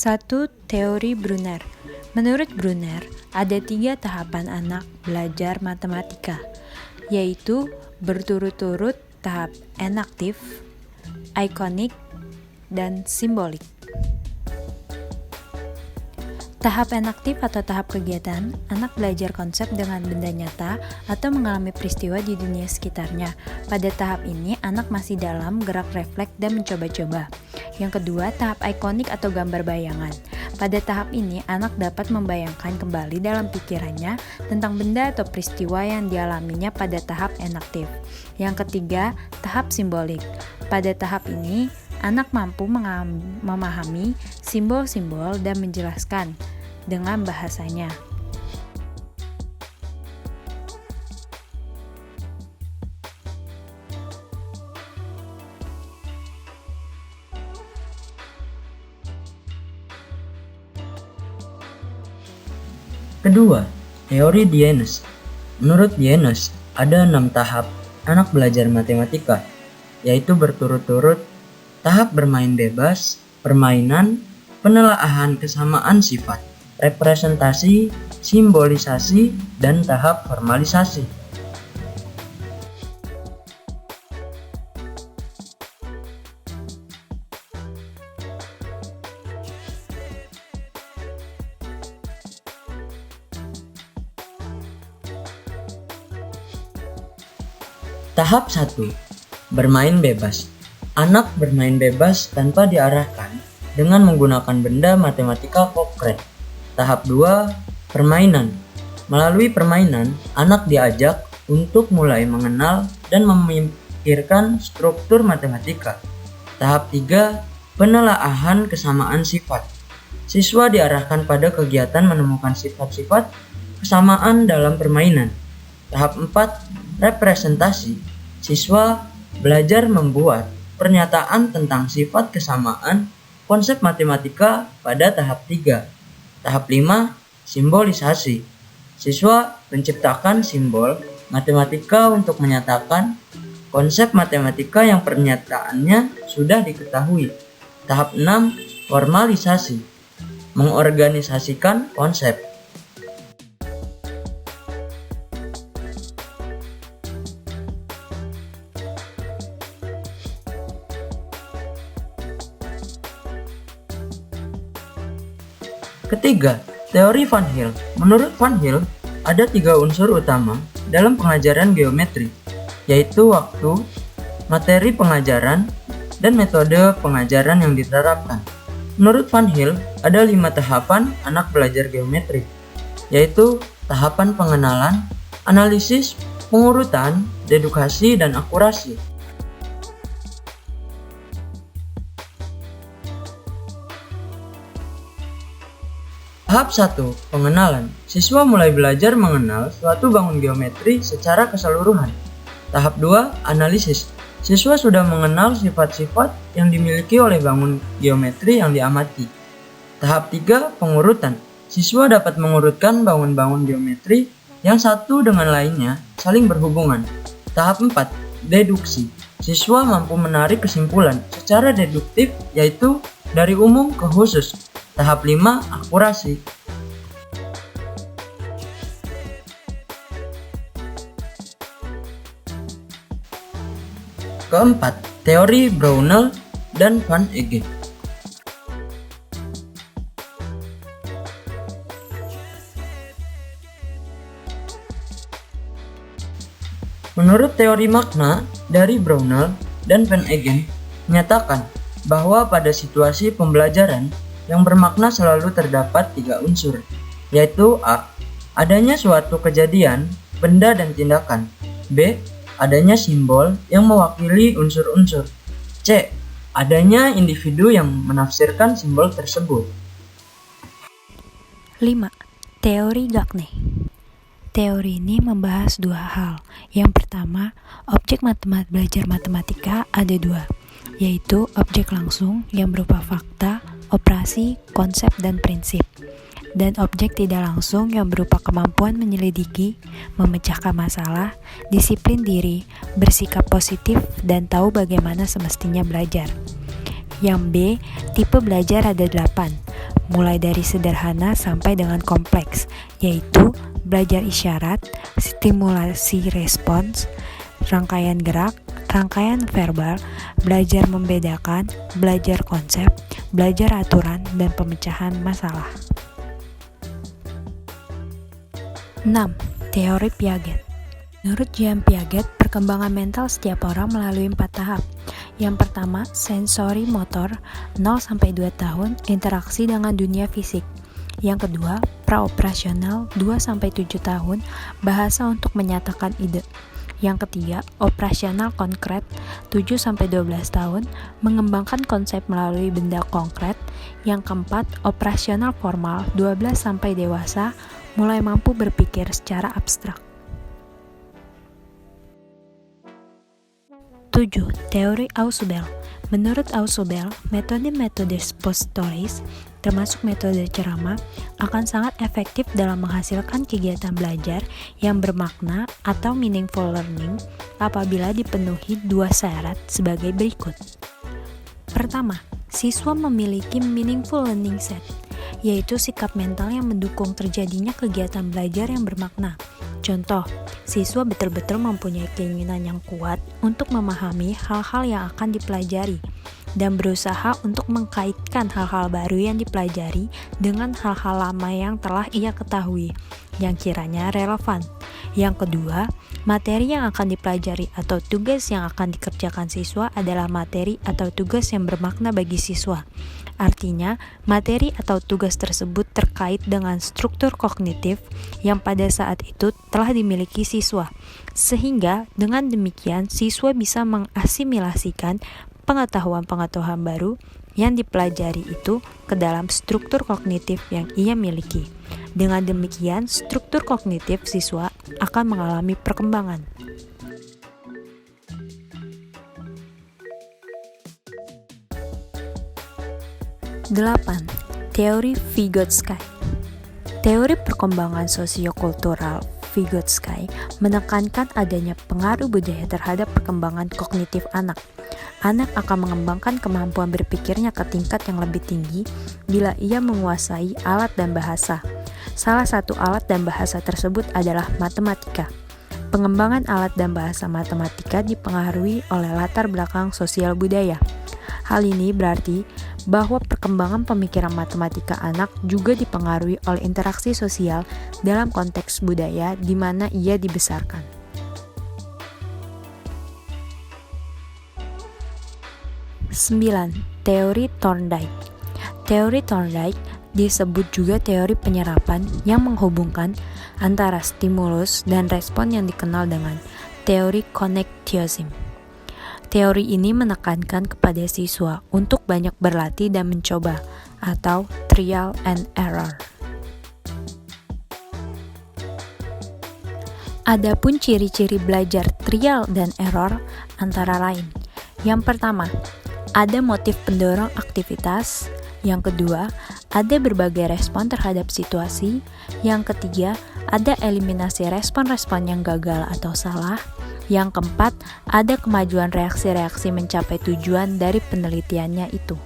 1. Teori Brunner. Menurut Brunner, ada 3 tahapan anak belajar matematika, yaitu berturut-turut tahap enaktif, ikonik, dan simbolik. Tahap enaktif atau tahap kegiatan, anak belajar konsep dengan benda nyata atau mengalami peristiwa di dunia sekitarnya. Pada tahap ini, anak masih dalam gerak refleks dan mencoba-coba. Yang kedua, tahap ikonik atau gambar bayangan. Pada tahap ini, anak dapat membayangkan kembali dalam pikirannya tentang benda atau peristiwa yang dialaminya pada tahap enaktif. Yang ketiga, tahap simbolik. Pada tahap ini, anak mampu memahami simbol-simbol dan menjelaskan dengan bahasanya. Kedua, teori Dienes. Menurut Dienes, ada 6 tahap anak belajar matematika, yaitu berturut-turut tahap bermain bebas, permainan, penelaahan kesamaan sifat, representasi, simbolisasi, dan tahap formalisasi. Tahap 1. Bermain bebas. Anak bermain bebas tanpa diarahkan dengan menggunakan benda matematika konkret. Tahap 2. Permainan. Melalui permainan, anak diajak untuk mulai mengenal dan memikirkan struktur matematika. Tahap 3. Penelaahan kesamaan sifat. Siswa diarahkan pada kegiatan menemukan sifat-sifat kesamaan dalam permainan. Tahap 4. Representasi. Siswa belajar membuat pernyataan tentang sifat kesamaan konsep matematika pada tahap 3. Tahap 5. Simbolisasi. Siswa menciptakan simbol matematika untuk menyatakan konsep matematika yang pernyataannya sudah diketahui. Tahap 6. Formalisasi. Mengorganisasikan konsep. Ketiga, teori Van Hill. Menurut Van Hill, ada 3 unsur utama dalam pengajaran geometri, yaitu waktu, materi pengajaran, dan metode pengajaran yang diterapkan. Menurut Van Hill, ada 5 tahapan anak belajar geometri, yaitu tahapan pengenalan, analisis, pengurutan, dedukasi, dan akurasi. Tahap 1. Pengenalan. Siswa mulai belajar mengenal suatu bangun geometri secara keseluruhan. Tahap 2. Analisis. Siswa sudah mengenal sifat-sifat yang dimiliki oleh bangun geometri yang diamati. Tahap 3. Pengurutan. Siswa dapat mengurutkan bangun-bangun geometri yang satu dengan lainnya saling berhubungan. Tahap 4. Deduksi. Siswa mampu menarik kesimpulan secara deduktif, yaitu dari umum ke khusus. Tahap 5. Akurasi. Keempat, teori Brownell dan Van Eggen. Menurut teori makna dari Brownell dan Van Eggen menyatakan bahwa pada situasi pembelajaran yang bermakna selalu terdapat 3 unsur, yaitu A. Adanya suatu kejadian, benda dan tindakan. B. Adanya simbol yang mewakili unsur-unsur. C. Adanya individu yang menafsirkan simbol tersebut. 5. Teori Gagne. Teori ini membahas 2 hal. Yang pertama, objek belajar matematika ada 2, yaitu objek langsung yang berupa fakta, operasi, konsep, dan prinsip, dan objek tidak langsung yang berupa kemampuan menyelidiki, memecahkan masalah, disiplin diri, bersikap positif, dan tahu bagaimana semestinya belajar. Yang B, tipe belajar ada 8. mulai dari sederhana sampai dengan kompleks, yaitu belajar isyarat, stimulasi respons, rangkaian gerak, rangkaian verbal, belajar membedakan, belajar konsep, belajar aturan, dan pemecahan masalah. 6. Teori Piaget. Menurut Jean Piaget, perkembangan mental setiap orang melalui 4 tahap. Yang pertama, sensori motor 0-2 tahun, interaksi dengan dunia fisik. Yang kedua, praoperasional 2-7 tahun, bahasa untuk menyatakan ide. Yang ketiga, operasional konkret 7-12 tahun, mengembangkan konsep melalui benda konkret. Yang keempat, operasional formal 12 sampai dewasa, mulai mampu berpikir secara abstrak. 7. Teori Ausubel. Menurut Ausubel, metode-metode suppositoris, termasuk metode ceramah, akan sangat efektif dalam menghasilkan kegiatan belajar yang bermakna atau meaningful learning apabila dipenuhi 2 syarat sebagai berikut. Pertama, siswa memiliki meaningful learning set, yaitu sikap mental yang mendukung terjadinya kegiatan belajar yang bermakna. Contoh, siswa betul-betul mempunyai keinginan yang kuat untuk memahami hal-hal yang akan dipelajari dan berusaha untuk mengkaitkan hal-hal baru yang dipelajari dengan hal-hal lama yang telah ia ketahui, yang kiranya relevan. Yang kedua, materi yang akan dipelajari atau tugas yang akan dikerjakan siswa adalah materi atau tugas yang bermakna bagi siswa. Artinya, materi atau tugas tersebut terkait dengan struktur kognitif yang pada saat itu telah dimiliki siswa. Sehingga dengan demikian siswa bisa mengasimilasikan pengetahuan-pengetahuan baru yang dipelajari itu ke dalam struktur kognitif yang ia miliki. Dengan demikian, struktur kognitif siswa akan mengalami perkembangan. 8. Teori Vygotsky. Teori perkembangan sosiokultural Vygotsky menekankan adanya pengaruh budaya terhadap perkembangan kognitif anak. Anak akan mengembangkan kemampuan berpikirnya ke tingkat yang lebih tinggi bila ia menguasai alat dan bahasa. Salah satu alat dan bahasa tersebut adalah matematika. Pengembangan alat dan bahasa matematika dipengaruhi oleh latar belakang sosial budaya. Hal ini berarti bahwa perkembangan pemikiran matematika anak juga dipengaruhi oleh interaksi sosial dalam konteks budaya di mana ia dibesarkan. 9. Teori Thorndike. Teori Thorndike disebut juga teori penyerapan yang menghubungkan antara stimulus dan respon yang dikenal dengan teori connectiosism. Teori ini menekankan kepada siswa untuk banyak berlatih dan mencoba, atau trial and error. Adapun ciri-ciri belajar trial dan error antara lain. Yang pertama, ada motif pendorong aktivitas. Yang kedua, ada berbagai respon terhadap situasi. Yang ketiga, ada eliminasi respon-respon yang gagal atau salah. Yang keempat, ada kemajuan reaksi-reaksi mencapai tujuan dari penelitiannya itu.